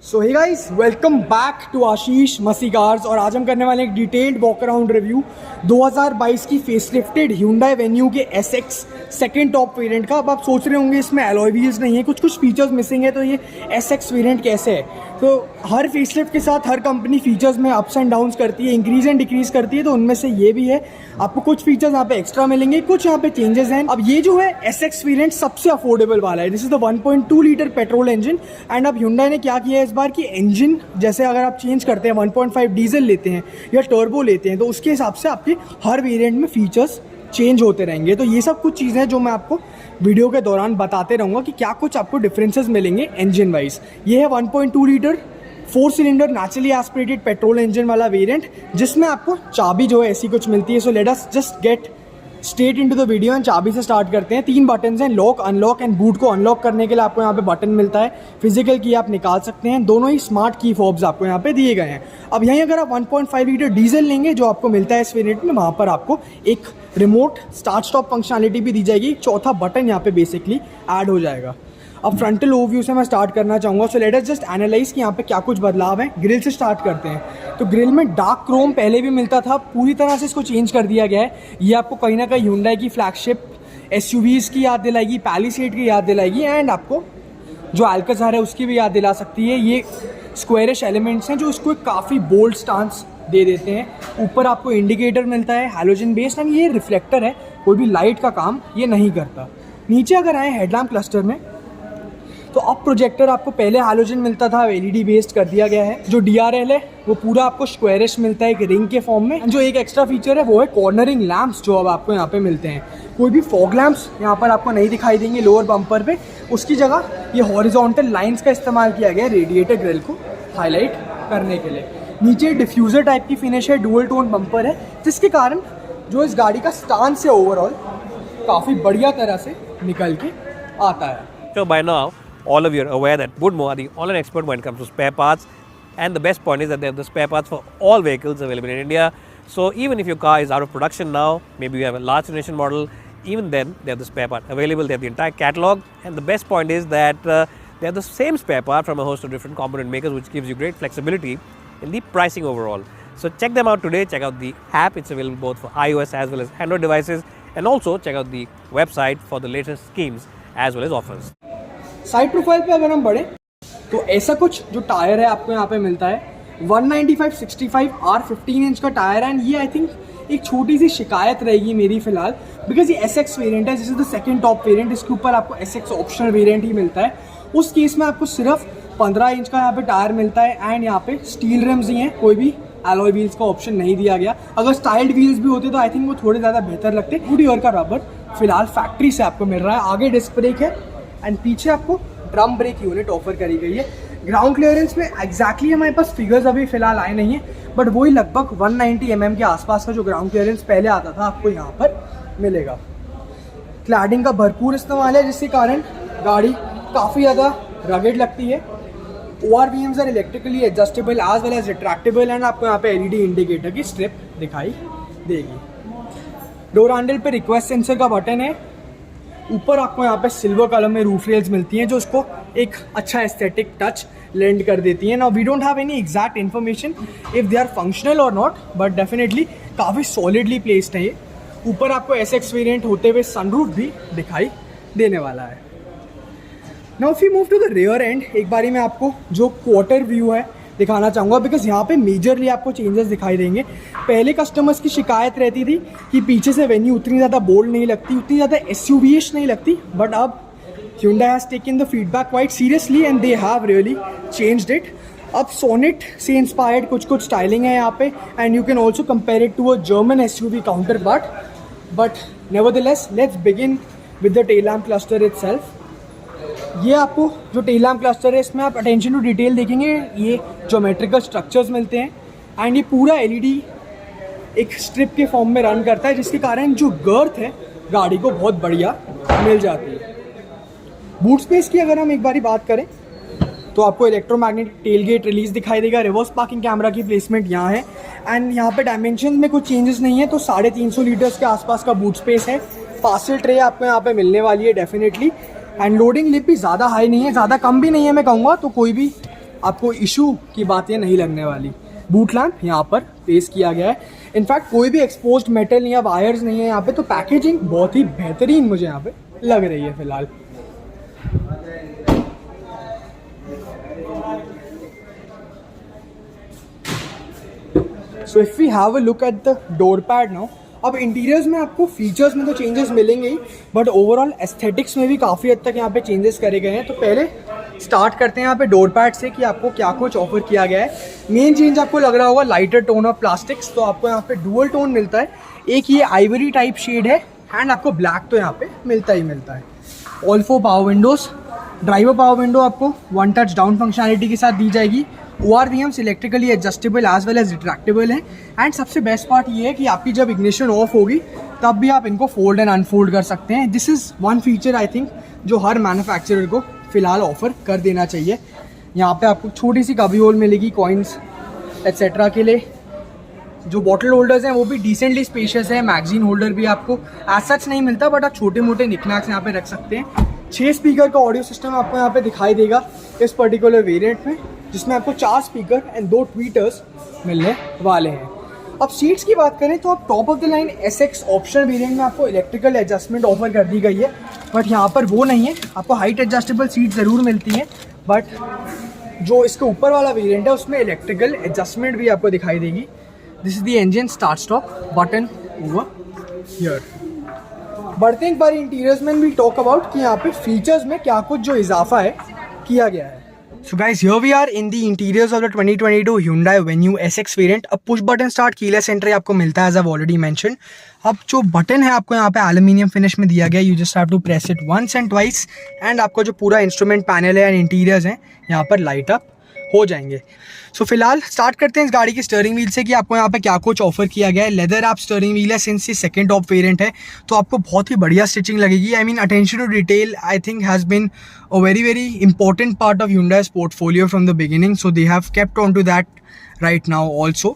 So hey guys, welcome back to Ashish Masih cars. और आज हम करने वाले एक डिटेल्ड वॉक अराउंड रिव्यू 2022 की फेसलिफ्टेड Hyundai Venue के SX सेकेंड टॉप वेरिएंट का। अब आप सोच रहे होंगे इसमें अलॉय व्हील्स नहीं है, कुछ फीचर्स मिसिंग है, तो ये SX वेरिएंट कैसे है। तो हर फेसलिफ्ट के साथ हर कंपनी फीचर्स में अप्स एंड डाउन्स करती है, इंक्रीज एंड डिक्रीज करती है, तो उनमें से ये भी है। आपको कुछ फीचर्स यहाँ पे एक्स्ट्रा मिलेंगे, कुछ यहाँ पे चेंजेस हैं। अब ये जो है SX वेरिएंट सबसे अफोर्डेबल वाला है। This is the 1.2 litre petrol engine. And अब Hyundai ने क्या किया है इस बार कि इंजन जैसे अगर आप चेंज करते हैं 1.5 डीजल लेते हैं या टर्बो लेते हैं, तो उसके हिसाब से आपके हर वेरिएंट में फीचर्स चेंज होते रहेंगे। तो ये सब कुछ चीज़ें हैं जो मैं आपको वीडियो के दौरान बताते रहूँगा कि क्या कुछ आपको डिफरेंसेस मिलेंगे इंजन वाइज। ये है 1.2 litre 4 cylinder naturally aspirated petrol engine वाला वेरिएंट, जिसमें आपको चाबी जो है ऐसी कुछ मिलती है। So let us just get straight into the video and चाबी से स्टार्ट करते हैं। 3 बटन हैं, लॉक, अनलॉक एंड बूट को अनलॉक करने के लिए आपको यहाँ पे बटन मिलता है। फिजिकल की आप निकाल सकते हैं, दोनों ही स्मार्ट की फॉब्स आपको यहाँ पे दिए गए हैं। अब यहीं अगर आप 1.5 लीटर डीजल लेंगे जो आपको मिलता है इस वेरिएंट में, वहाँ पर आपको एक रिमोट स्टार्ट स्टॉप फंक्शनलिटी भी दी जाएगी। चौथा बटन यहाँ पे बेसिकली ऐड हो जाएगा। अब फ्रंटल ओवरव्यू से मैं स्टार्ट करना चाहूँगा। So let us just analyse कि यहाँ पे क्या कुछ बदलाव है। ग्रिल से स्टार्ट करते हैं। तो ग्रिल में डार्क क्रोम पहले भी मिलता था, पूरी तरह से इसको चेंज कर दिया गया है। ये आपको कहीं ना कहीं Hyundai की फ्लैगशिप SUVs की याद दिलाएगी, पैलिसेड की याद दिलाएगी, एंड आपको जो अल्काजार है उसकी भी याद दिला सकती है। ये स्क्वायरिश एलिमेंट्स हैं जो इसको एक काफ़ी बोल्ड स्टांस दे देते हैं। ऊपर आपको इंडिकेटर मिलता है हैलोजन बेस्ड, एंड ये रिफ्लेक्टर है, कोई भी लाइट का काम ये नहीं करता। नीचे अगर आए हेडलैम्प क्लस्टर में, तो अब प्रोजेक्टर आपको पहले हैलोजन मिलता था, LED बेस्ड कर दिया गया है। जो DRL है वो पूरा आपको स्क्वायरिश मिलता है, एक रिंग के फॉर्म में। जो एक एक्स्ट्रा फीचर है वो है कॉर्नरिंग लैंप्स, जो अब आपको यहाँ पे मिलते हैं। कोई भी फॉग लैंप्स यहाँ पर आपको नहीं दिखाई देंगे लोअर बम्पर पे, उसकी जगह ये हॉरिजॉन्टल लाइंस का इस्तेमाल किया गया है रेडिएटर ग्रिल को हाईलाइट करने के लिए। नीचे डिफ्यूज़र टाइप की फिनिश है, डुअल टोन बम्पर है, जिसके कारण जो इस गाड़ी का स्टांस है ओवरऑल काफ़ी बढ़िया तरह से निकल के आता है। So by now, all of you are aware that Woodmo are the online expert when it comes to spare parts, and the best point is that they have the spare parts for all vehicles available in India. So even if your car is out of production now, maybe you have a last generation model, even then they have the spare part available. They have the entire catalog, and the best point is that they have the same spare part from a host of different component makers, which gives you great flexibility in the pricing overall. So check them out today. Check out the app; it's available both for iOS as well as Android devices, and also check out the website for the latest schemes as well as offers. Side profile पे अगर हम बढ़े तो ऐसा कुछ जो tyre है आपको यहाँ पे मिलता है 195/65 R15 इंच का टायर है। एंड ये आई थिंक एक छोटी सी शिकायत रहेगी मेरी फिलहाल, बिकॉज ये SX वेरिएंट है, this is the second top variant. इसके ऊपर आपको SX ऑप्शनल वेरिएंट ही मिलता है। उस केस में आपको सिर्फ 15 इंच का यहाँ पे टायर मिलता है, एंड यहाँ पे स्टील रिम्स ही हैं, कोई भी अलॉय व्हील्स का ऑप्शन नहीं दिया गया। अगर स्टाइल्ड व्हील्स भी होते तो आई थिंक वो थोड़े ज़्यादा बेहतर लगते। गुड ईयर का रबर फिलहाल फैक्ट्री से आपको मिल रहा है। आगे डिस्क ब्रेक है एंड पीछे आपको ड्रम ब्रेक यूनिट ऑफर करी गई है। ग्राउंड क्लियरेंस में एग्जैक्टली हमारे पास फिगर्स अभी फिलहाल आए नहीं है, बट वही लगभग 190 mm के आसपास का जो ग्राउंड क्लियरेंस पहले आता था आपको यहाँ पर मिलेगा। क्लैडिंग का भरपूर इस्तेमाल है, जिसके कारण गाड़ी काफ़ी ज़्यादा रगेड लगती है। ORVMs are electrically adjustable as well as retractable, and आपको यहाँ पे LED इंडिकेटर की स्ट्रिप दिखाई देगी। डोर हैंडल पे रिक्वेस्ट सेंसर का बटन है। ऊपर आपको यहाँ पे सिल्वर कलर में रूफ रेल्स मिलती हैं, जो उसको एक अच्छा एस्थेटिक टच लेंड कर देती हैं। Now we don't have any exact information if they are functional और नॉट, बट डेफिनेटली काफ़ी सॉलिडली प्लेस्ड है ये। ऊपर आपको SX वेरिएंट होते हुए सनरूफ भी दिखाई देने वाला है। Now if you move to the rear end, एक बारी मैं आपको जो क्वार्टर व्यू है दिखाना चाहूँगा, बिकॉज यहाँ पे मेजरली आपको चेंजेस दिखाई देंगे। पहले कस्टमर्स की शिकायत रहती थी कि पीछे से वेन्यू उतनी ज़्यादा बोल्ड नहीं लगती, उतनी ज़्यादा SUV-ish नहीं लगती, बट अब Hyundai has taken the feedback quite seriously and they have really changed it. अब सोनेट से इंस्पायर्ड कुछ स्टाइलिंग है यहाँ पे, and you can also compare it to a German SUV counterpart, but nevertheless let's begin with the tail lamp cluster itself. ये आपको जो tell lamp cluster है, इसमें आप अटेंशन टू डिटेल देखेंगे, ये ज्योमेट्रिकल स्ट्रक्चर्स मिलते हैं, एंड ये पूरा LED एक स्ट्रिप के फॉर्म में रन करता है, जिसके कारण जो गर्थ है गाड़ी को बहुत बढ़िया मिल जाती है। बूट स्पेस की अगर हम एक बारी बात करें तो आपको इलेक्ट्रोमैग्नेटिक टेल गेट रिलीज दिखाई देगा। रिवर्स पार्किंग कैमरा की प्लेसमेंट यहाँ है, एंड यहाँ पे डायमेंशन में कुछ चेंजेस नहीं है, तो 350 लीटर्स के आसपास का बूट स्पेस है। पार्सल ट्रे आपको यहाँ पे मिलने वाली है डेफिनेटली, एंड लोडिंग लिप भी ज़्यादा हाई नहीं है, ज़्यादा कम भी नहीं है मैं कहूँगा, तो कोई भी आपको इशू की बातें नहीं लगने वाली। बूट लैम्प यहाँ पर प्लेस किया गया है। इनफैक्ट कोई भी एक्सपोज्ड मेटल या वायर्स नहीं है यहाँ पे, तो पैकेजिंग बहुत ही बेहतरीन मुझे यहाँ पे लग रही है फिलहाल। So if we have a look at the door pad now, अब इंटीरियर्स में आपको फीचर्स में तो चेंजेस मिलेंगे ही, बट ओवरऑल एस्थेटिक्स में भी काफ़ी हद तक यहाँ पे चेंजेस करे गए हैं। तो पहले स्टार्ट करते हैं यहाँ पे डोर पैड से कि आपको क्या कुछ ऑफर किया गया है। मेन चेंज आपको लग रहा होगा लाइटर टोन ऑफ प्लास्टिक्स, तो आपको यहाँ पे डुअल टोन मिलता है। एक ये आइवरी टाइप शेड है एंड आपको ब्लैक तो यहाँ पे मिलता ही मिलता है। All 4 power Windows, driver power window आपको 1 टच डाउन फंक्शनैलिटी के साथ दी जाएगी। ORVMs electrically adjustable as well as retractable है। एंड सबसे बेस्ट पार्ट ये है कि आपकी जब इग्निशन ऑफ होगी तब भी आप इनको फोल्ड एंड अनफोल्ड कर सकते हैं। This is one feature I think जो हर मैन्युफैक्चरर को फ़िलहाल ऑफर कर देना चाहिए। यहाँ पे आपको छोटी सी कभी होल मिलेगी कॉइन्स एट्सेट्रा के लिए। जो बॉटल होल्डर्स हैं वो भी डिसेंटली स्पेशियस है। मैगजीन होल्डर भी आपको एज सच नहीं मिलता, बट आप छोटे मोटे निकनैक्स यहाँ पे रख सकते हैं। 6 स्पीकर का ऑडियो सिस्टम आपको यहाँ पे दिखाई देगा इस पर्टिकुलर वेरिएंट में, जिसमें आपको 4 स्पीकर एंड 2 ट्वीटर्स मिलने वाले हैं। अब सीट्स की बात करें तो आप top of the line SX optional variant में आपको इलेक्ट्रिकल एडजस्टमेंट ऑफर कर दी गई है, बट यहाँ पर वो नहीं है। आपको हाइट एडजस्टेबल सीट ज़रूर मिलती है, बट जो इसके ऊपर वाला वेरिएंट है उसमें इलेक्ट्रिकल एडजस्टमेंट भी आपको दिखाई देगी। This is the engine start stop button over here. बढ़ते हैं एक बार इंटीरियर्स में भी टॉक अबाउट कि यहाँ पे फीचर्स में क्या कुछ जो इजाफा है किया गया है। So guys, here we are in the interiors of the 2022 Hyundai Venue SX variant। अब push button start keyless entry आपको मिलता है, एज आई ऑलरेडी मेंशन। अब जो बटन है आपको यहाँ पे एल्यूमिनियम फिनिश में दिया गया है। You just have to press it once and twice and आपका जो पूरा इंस्ट्रूमेंट पैनल है एंड इंटीरियर्स हैं यहाँ पर लाइट अप हो जाएंगे। सो फिलहाल स्टार्ट करते हैं इस गाड़ी की स्टीयरिंग व्हील से कि आपको यहाँ पे क्या कुछ ऑफर किया गया है। लेदर आप स्टीयरिंग व्हील है, सिंस ये सेकंड टॉप वेरिएंट है तो आपको बहुत ही बढ़िया स्टिचिंग लगेगी। I mean attention to detail I think has been a very important part of Hyundai's portfolio from the beginning, so they have kept on to that right now also.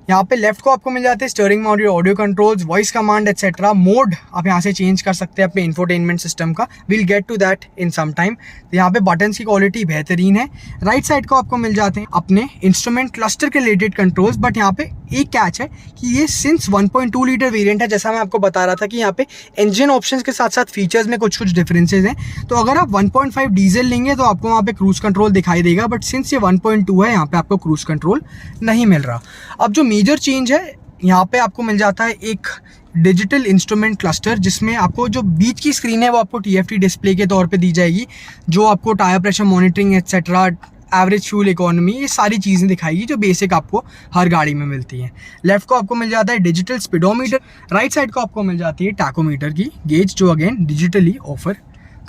यहाँ पे left को आपको मिल जाते हैं steering mounted audio controls, voice command etcetera. Mode आप यहाँ से चेंज कर सकते हैं अपने इंफोटेनमेंट सिस्टम का, will get to that in some time. तो यहाँ पे बटन्स की क्वालिटी बेहतरीन है। राइट साइड को आपको मिल जाते हैं अपने इंस्ट्रूमेंट क्लस्टर के रिलेटेड कंट्रोल्स, बट यहाँ पे एक कैच है कि ये सिंस 1.2 लीटर वेरिएंट है, जैसा मैं आपको बता रहा था कि यहाँ पे इंजन ऑप्शंस के साथ साथ फीचर्स में कुछ डिफरेंसेस हैं। तो अगर आप 1.5 डीजल लेंगे तो आपको वहाँ पे क्रूज कंट्रोल दिखाई देगा, बट सिंस ये 1.2 है यहाँ पे आपको क्रूज कंट्रोल नहीं मिल रहा। अब जो मेजर चेंज है यहाँ पे आपको मिल जाता है एक डिजिटल इंस्ट्रूमेंट क्लस्टर, जिसमें आपको जो बीच की स्क्रीन है वो आपको TFT डिस्प्ले के तौर पे दी जाएगी, जो आपको tyre pressure monitoring etcetera, average fuel economy, ये सारी चीज़ें दिखाएगी जो बेसिक आपको हर गाड़ी में मिलती हैं। लेफ्ट को आपको मिल जाता है डिजिटल स्पीडोमीटर, राइट साइड को आपको मिल जाती है टैकोमीटर की गेज, जो अगेन डिजिटली ऑफर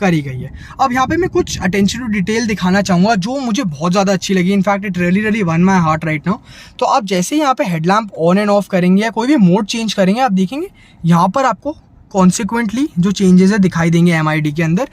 करी गई है। अब यहाँ पे मैं कुछ अटेंशन टू डिटेल दिखाना चाहूँगा जो मुझे बहुत ज़्यादा अच्छी लगी। In fact it really one my heart right now. तो आप जैसे ही यहाँ पे हेडलैम्प ऑन एंड ऑफ करेंगे या कोई भी मोड चेंज करेंगे, आप देखेंगे यहाँ पर आपको कॉन्सिक्वेंटली जो चेंजेस है दिखाई देंगे MID के अंदर।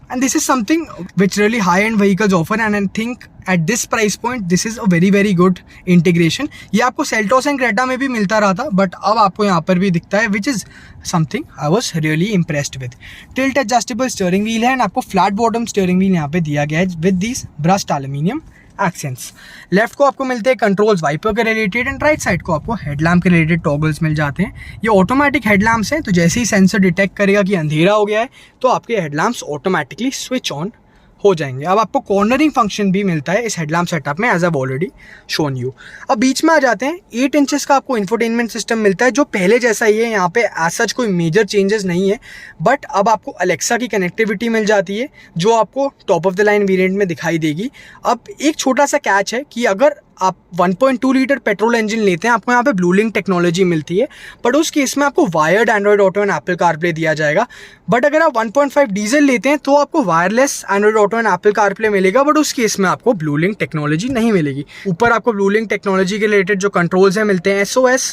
And this is something which really high-end vehicles offer, and I think at this price point this is a very good integration। ये आपको Seltos and Creta में भी मिलता रहा था, but अब आपको यहाँ पर भी दिखता है, which is something I was really impressed with। Tilt adjustable steering wheel है and आपको flat bottom steering wheel यहाँ पे दिया गया है with these brushed aluminium accents. Left को आपको मिलते हैं कंट्रोल्स वाइपर के रिलेटेड एंड राइट साइड को आपको हेडलैम्प के रिलेटेड टॉगल्स मिल जाते हैं। ये ऑटोमेटिक हेडलैम्प्स हैं, तो जैसे ही सेंसर डिटेक्ट करेगा कि अंधेरा हो गया है तो आपके हेडलैम्प्स ऑटोमेटिकली स्विच ऑन हो जाएंगे। अब आपको कॉर्नरिंग फंक्शन भी मिलता है इस हेडलैम्प सेटअप में, as I already shown you. अब बीच में आ जाते हैं, 8 इंचेस का आपको इंफोटेनमेंट सिस्टम मिलता है जो पहले जैसा ही है। यहाँ पे एज सच कोई मेजर चेंजेस नहीं है, बट अब आपको अलेक्सा की कनेक्टिविटी मिल जाती है जो आपको top of the line variant में दिखाई देगी। अब एक छोटा सा कैच है कि अगर आप 1.2 लीटर पेट्रोल इंजन लेते हैं आपको यहाँ पे ब्लू लिंक टेक्नोलॉजी मिलती है, बट उस केस में आपको wired Android auto and Apple CarPlay दिया जाएगा। बट अगर आप 1.5 डीजल लेते हैं तो आपको wireless Android auto and Apple CarPlay मिलेगा, बट उस केस में आपको ब्लू लिंक टेक्नोलॉजी नहीं मिलेगी। ऊपर आपको ब्लू लिंक टेक्नोलॉजी के रिलेटेड जो कंट्रोल्स हैं मिलते हैं, SOS,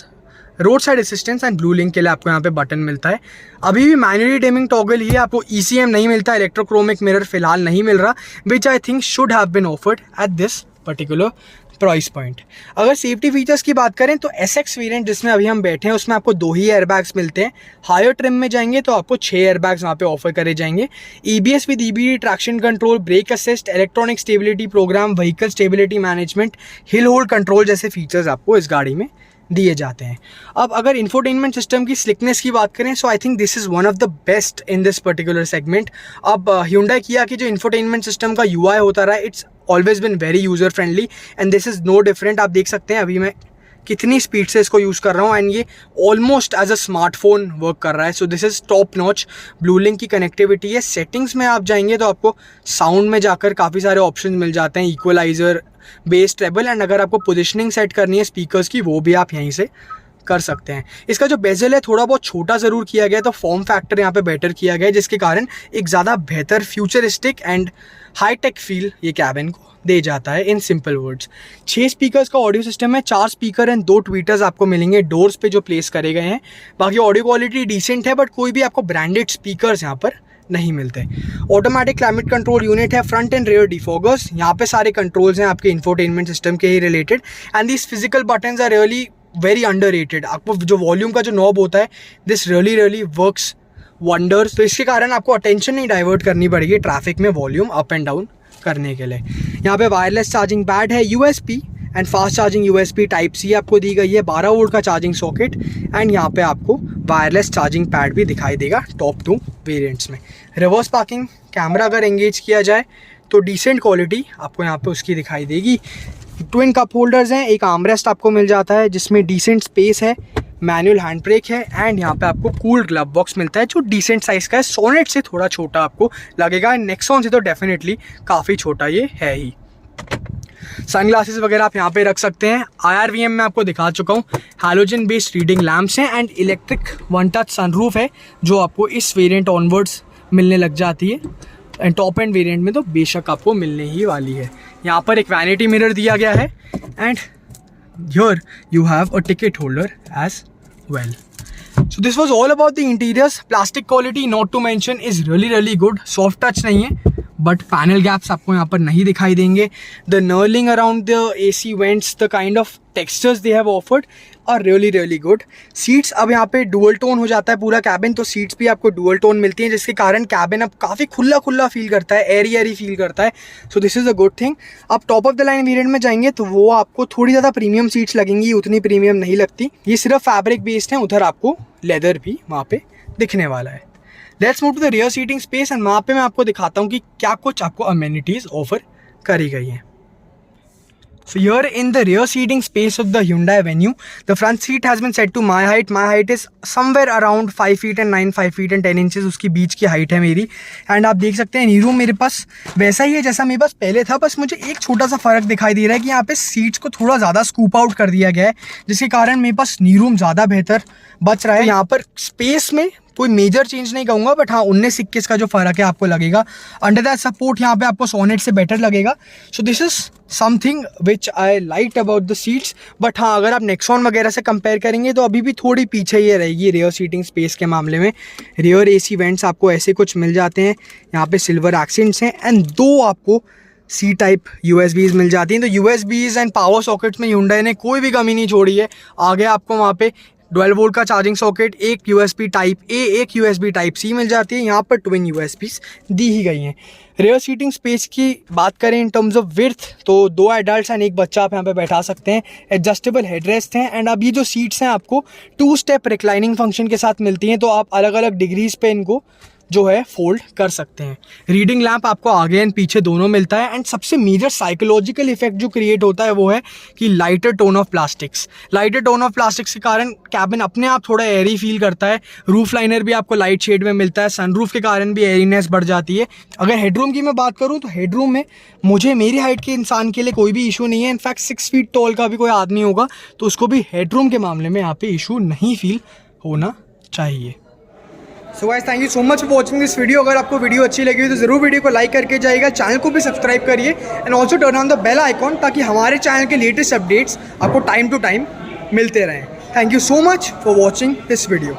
road side assistance and blue link के लिए आपको यहाँ पे बटन मिलता है। अभी भी मैनुअली डिमिंग टॉगल ही है, आपको ECM नहीं मिलता, इलेक्ट्रोक्रोमिक मिरर फिलहाल नहीं मिल रहा, which I think should have been offered at this particular price point. अगर सेफ्टी फीचर्स की बात करें तो SX वेरिएंट जिसमें अभी हम बैठे हैं उसमें आपको 2 ही एयरबैग्स मिलते हैं। हायर ट्रिम में जाएंगे तो आपको 6 एयरबैग्स वहाँ पे ऑफर करे जाएंगे। EBS with EBD, traction control, brake assist, electronic stability program, vehicle stability management, hill hold control जैसे फीचर्स आपको इस गाड़ी में दिए जाते हैं। अब अगर इंफोटेनमेंट सिस्टम की स्लिकनेस की बात करें so I think this is one of the best in this particular segment. अब Hyundai Kia की जो इंफोटेनमेंट सिस्टम का UI होता रहा है, it's always been very user friendly and this is no different. आप देख सकते हैं अभी मैं कितनी स्पीड से इसको यूज़ कर रहा हूँ एंड ये almost as a smartphone work कर रहा है। So this is top notch. Blue Link की कनेक्टिविटी है। सेटिंग्स में आप जाएंगे तो आपको साउंड में जाकर काफ़ी सारे ऑप्शन मिल जाते हैं, इक्वलाइज़र, बेस, ट्रेबल, एंड अगर आपको पोजिशनिंग सेट करनी है स्पीकर्स की वो भी आप यहीं से कर सकते हैं। इसका जो बेजल है थोड़ा बहुत छोटा ज़रूर किया गया, तो फॉर्म फैक्टर यहाँ पे बेटर किया गया है जिसके कारण एक ज़्यादा बेहतर futuristic and high tech feel ये कैबिन को दे जाता है। इन सिंपल वर्ड्स 6 स्पीकर्स का ऑडियो सिस्टम है, 4 स्पीकर एंड 2 ट्वीटर्स आपको मिलेंगे डोर्स पे जो प्लेस करे गए हैं। बाकी ऑडियो क्वालिटी डिसेंट है बट कोई भी आपको ब्रांडेड स्पीकर्स यहाँ पर नहीं मिलते। ऑटोमेटिक क्लाइमेट कंट्रोल यूनिट है, फ्रंट एंड रियर डिफॉगर्स, यहाँ पे सारे कंट्रोल्स हैं आपके इंफोटेनमेंट सिस्टम के ही related and this physical buttons are really very underrated. आपको जो वॉल्यूम का जो नॉब होता है दिस रियली वर्क्स वंडर्स। तो इसके कारण आपको अटेंशन नहीं डाइवर्ट करनी पड़ेगी ट्रैफिक में वॉल्यूम अप एंड डाउन करने के लिए। यहाँ पे वायरलेस चार्जिंग पैड है, USB and fast charging USB type C आपको दी गई है, 12 वोल्ट का चार्जिंग सॉकेट एंड यहाँ पे आपको वायरलेस चार्जिंग पैड भी दिखाई देगा टॉप 2 वेरिएंट्स में। रिवर्स पार्किंग कैमरा अगर एंगेज किया जाए तो डिसेंट क्वालिटी आपको यहाँ पे उसकी दिखाई देगी। ट्विन कप होल्डर्स हैं, एक आर्मरेस्ट आपको मिल जाता है जिसमें डिसेंट स्पेस है, मैनुअल हैंड ब्रेक है एंड यहाँ पे आपको कूल ग्लव बॉक्स मिलता है जो डिसेंट साइज़ का है। सोनेट से थोड़ा छोटा आपको लगेगा, नेक्सॉन से तो डेफिनेटली काफ़ी छोटा ये है ही। सनग्लासेस वगैरह आप यहाँ पे रख सकते हैं। IRVM में आपको दिखा चुका हूँ। हैलोजन बेस्ड रीडिंग लैम्प्स हैं and electric one touch sunroof है जो आपको इस वेरिएंट ऑनवर्ड्स मिलने लग जाती है एंड टॉप एंड वेरिएंट में तो बेशक आपको मिलने ही वाली है। यहाँ पर एक वैनिटी मिरर दिया गया है and here you have a ticket holder as well. So this was all about the interiors. Plastic quality not to mention is really good. Soft touch नहीं है बट पैनल गैप्स आपको यहाँ पर नहीं दिखाई देंगे। The knurling around the AC vents, the kind of textures they have offered are really good. Seats अब यहाँ पे डुअल टोन हो जाता है पूरा कैबिन, तो सीट्स भी आपको डुअल टोन मिलती हैं जिसके कारण कैबिन अब काफ़ी खुला फील करता है, एयरी फील करता है। So this is a good thing. अब top of the line variant में जाएंगे तो वो आपको थोड़ी ज़्यादा प्रीमियम सीट्स लगेंगी, उतनी प्रीमियम नहीं लगती। ये सिर्फ फैब्रिक बेस्ड है, उधर आपको लेदर भी वहाँ पे दिखने वाला है। Let's move to the rear seating space and वहाँ पे मैं आपको दिखाता हूँ कि क्या कुछ आपको अमेनिटीज़ ऑफर करी गई हैं। So here in the rear seating space of the Hyundai Venue, the front seat has been set to my height. My height is somewhere around 5 feet and 9, 5 feet and 10 inches उसकी बीच की height है मेरी। And आप देख सकते हैं नी room मेरे पास वैसा ही है जैसा मेरे पास पहले था, बस मुझे एक छोटा सा फ़र्क दिखाई दे रहा है कि यहाँ पे सीट्स को थोड़ा ज़्यादा स्कूप आउट कर दिया गया है जिसके कारण मेरे पास नी रूम ज़्यादा बेहतर बच रहा है। यहाँ पर स्पेस में कोई मेजर चेंज नहीं कहूँगा बट हाँ 19-21 का जो फ़र्क है आपको लगेगा। अंडर दैट सपोर्ट यहाँ पे आपको सोनेट से बेटर लगेगा। सो this is something which I like about the seats. But हाँ अगर आप नेक्सॉन वगैरह से कंपेयर करेंगे तो अभी भी थोड़ी पीछे ये रहेगी रियर सीटिंग स्पेस के मामले में। रियर AC वेंट्स आपको ऐसे कुछ मिल जाते हैं, यहाँ पे सिल्वर एक्सेंट्स हैं एंड 2 आपको C टाइप USBs मिल जाती हैं। तो USBs एंड पावर सॉकेट्स में Hyundai ने कोई भी कमी नहीं छोड़ी है। आगे आपको वहाँ पे 12 वोल्ट का चार्जिंग सॉकेट, एक USB टाइप A, एक USB टाइप C मिल जाती है। यहाँ पर ट्विन USBs दी ही गई हैं। रियर सीटिंग स्पेस की बात करें इन टर्म्स ऑफ विड्थ तो 2 एडल्ट्स एंड एक बच्चा आप यहाँ पे बैठा सकते हैं। एडजस्टेबल हेडरेस्ट हैं एंड अब ये जो सीट्स हैं आपको 2 स्टेप रिक्लाइनिंग फंक्शन के साथ मिलती हैं, तो आप अलग अलग डिग्रीज पे इनको जो है फोल्ड कर सकते हैं। रीडिंग लैंप आपको आगे एंड पीछे दोनों मिलता है एंड सबसे मेजर साइकोलॉजिकल इफेक्ट जो क्रिएट होता है वो है कि लाइटर टोन ऑफ प्लास्टिक्स के कारण कैबिन अपने आप थोड़ा एयरी फील करता है। रूफ लाइनर भी आपको लाइट शेड में मिलता है, सनरूफ के कारण भी एयरीनेस बढ़ जाती है। अगर हेडरूम की मैं बात करूँ तो हेडरूम में मुझे मेरी हाइट के इंसान के लिए कोई भी इशू नहीं है। इनफैक्ट 6 फीट टॉल का भी कोई आदमी होगा तो उसको भी हेडरूम के मामले में यहाँ पे इशू नहीं फील होना चाहिए। So guys thank you so much for watching this video. अगर आपको वीडियो अच्छी लगी हो तो ज़रूर वीडियो को लाइक करके जाइएगा, चैनल को भी सब्सक्राइब करिए and also turn on the bell icon ताकि हमारे चैनल के लेटेस्ट अपडेट्स आपको टाइम टू टाइम मिलते रहें। Thank you so much for watching this video.